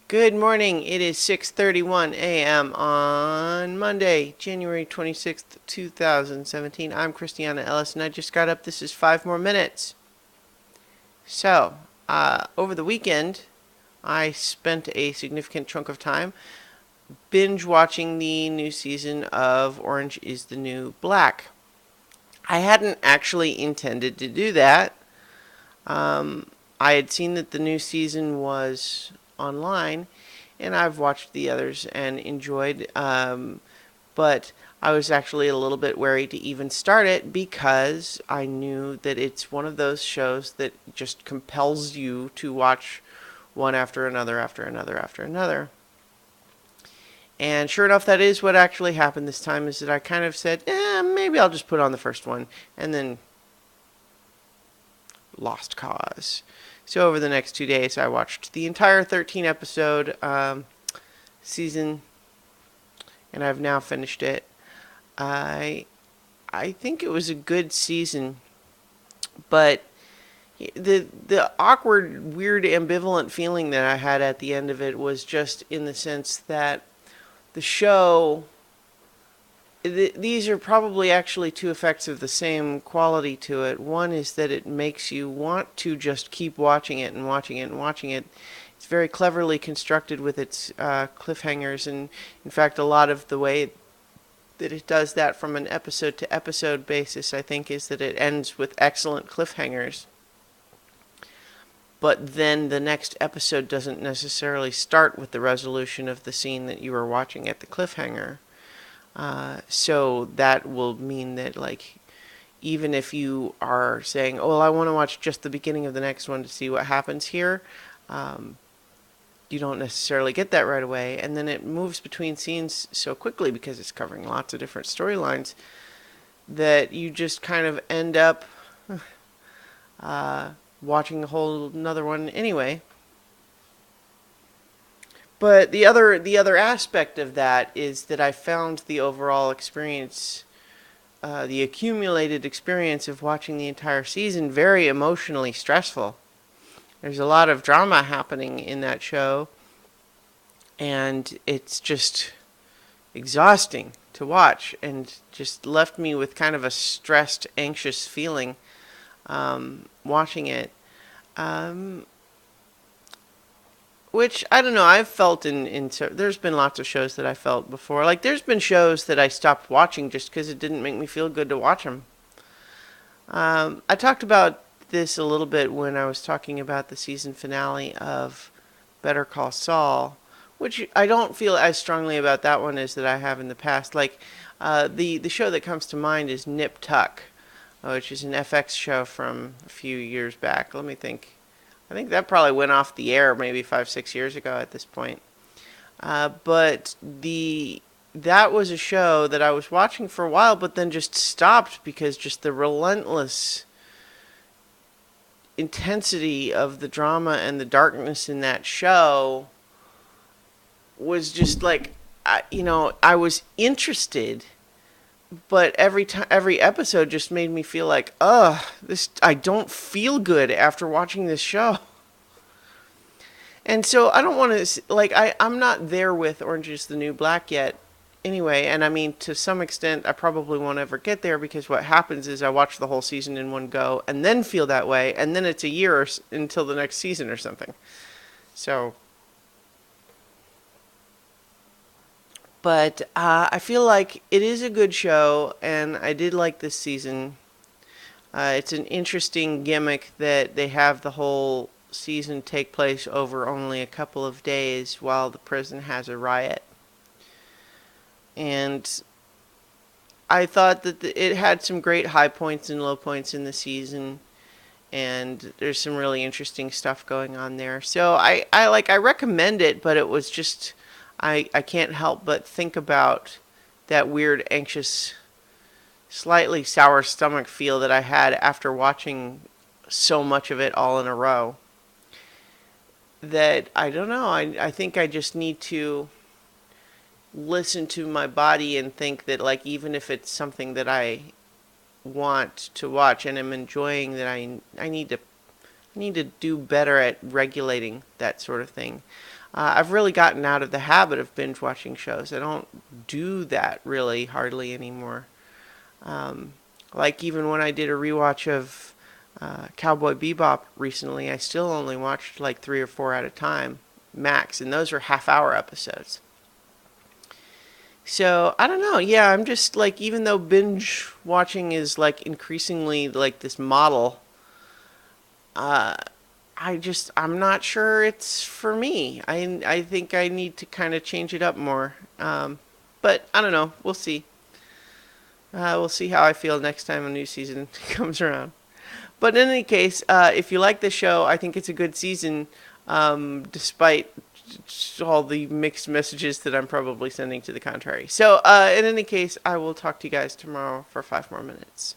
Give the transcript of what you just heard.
Good morning. It is 6:31 a.m. on Monday, January 26th, 2017. I'm Christiana Ellis and I just got up. This is 5 more minutes. Over the weekend, I spent a significant chunk of time binge watching the new season of Orange is the New Black. I hadn't actually intended to do that. I had seen that the new season was online, and I've watched the others and enjoyed. But I was actually a little bit wary to even start it because I knew that it's one of those shows that just compels you to watch one after another, after another, after another. And sure enough, that is what actually happened this time. Is that I kind of said, maybe I'll just put on the first one, and then lost cause. So over the next 2 days, I watched the entire 13 episode season, and I've now finished it. I I think it was a good season, but the awkward, weird, ambivalent feeling that I had at the end of it was just in the sense that the show these are probably actually two effects of the same quality to it. One is that it makes you want to just keep watching it and watching it and watching it. It's very cleverly constructed with its cliffhangers, and in fact, a lot of the way that it does that from an episode to episode basis, I think, is that it ends with excellent cliffhangers. But then the next episode doesn't necessarily start with the resolution of the scene that you were watching at the cliffhanger. So that will mean that, like, even if you are saying, "Oh, well, I want to watch just the beginning of the next one to see what happens here," you don't necessarily get that right away. And then it moves between scenes so quickly because it's covering lots of different storylines that you just kind of end up watching a whole another one anyway. But the other aspect of that is that I found the overall experience, the accumulated experience of watching the entire season, very emotionally stressful. There's a lot of drama happening in that show, and it's just exhausting to watch, and just left me with kind of a stressed, anxious feeling watching it. Um, Which, I don't know, I've felt there's been lots of shows that I felt before. Like, there's been shows that I stopped watching just because it didn't make me feel good to watch them. I talked about this a little bit when I was talking about the season finale of Better Call Saul, which I don't feel as strongly about that one as that I have in the past. Like, the show that comes to mind is Nip Tuck, which is an FX show from a few years back. Let me think. I think that probably went off the air maybe 5, 6 years ago at this point. But that was a show that I was watching for a while, but then just stopped because just the relentless intensity of the drama and the darkness in that show was just like, I was interested, but every episode just made me feel like, I don't feel good after watching this show. And so I don't want to, like, I'm not there with Orange is the New Black yet anyway. And I mean, to some extent, I probably won't ever get there because what happens is I watch the whole season in one go and then feel that way. And then it's a year until the next season or something. So, but I feel like it is a good show, and I did like this season. It's an interesting gimmick that they have the whole season take place over only a couple of days while the prison has a riot. And I thought that it had some great high points and low points in the season, and there's some really interesting stuff going on there. So I recommend it, but it was just I can't help but think about that weird, anxious, slightly sour stomach feel that I had after watching so much of it all in a row. That I don't know. I think I just need to listen to my body and think that, like, even if it's something that I want to watch and am enjoying, that I need to do better at regulating that sort of thing. I've really gotten out of the habit of binge watching shows. I don't do that really hardly anymore. Um, like even when I did a rewatch of Cowboy Bebop recently, I still only watched like 3 or 4 at a time, max, and those were half-hour episodes. So I don't know. Yeah, I'm just like, even though binge watching is like increasingly like this model, uh, I'm not sure it's for me. I think I need to kind of change it up more. But I don't know. We'll see. We'll see how I feel next time a new season comes around. But in any case, if you like the show, I think it's a good season, despite all the mixed messages that I'm probably sending to the contrary. So, in any case, I will talk to you guys tomorrow for 5 more minutes.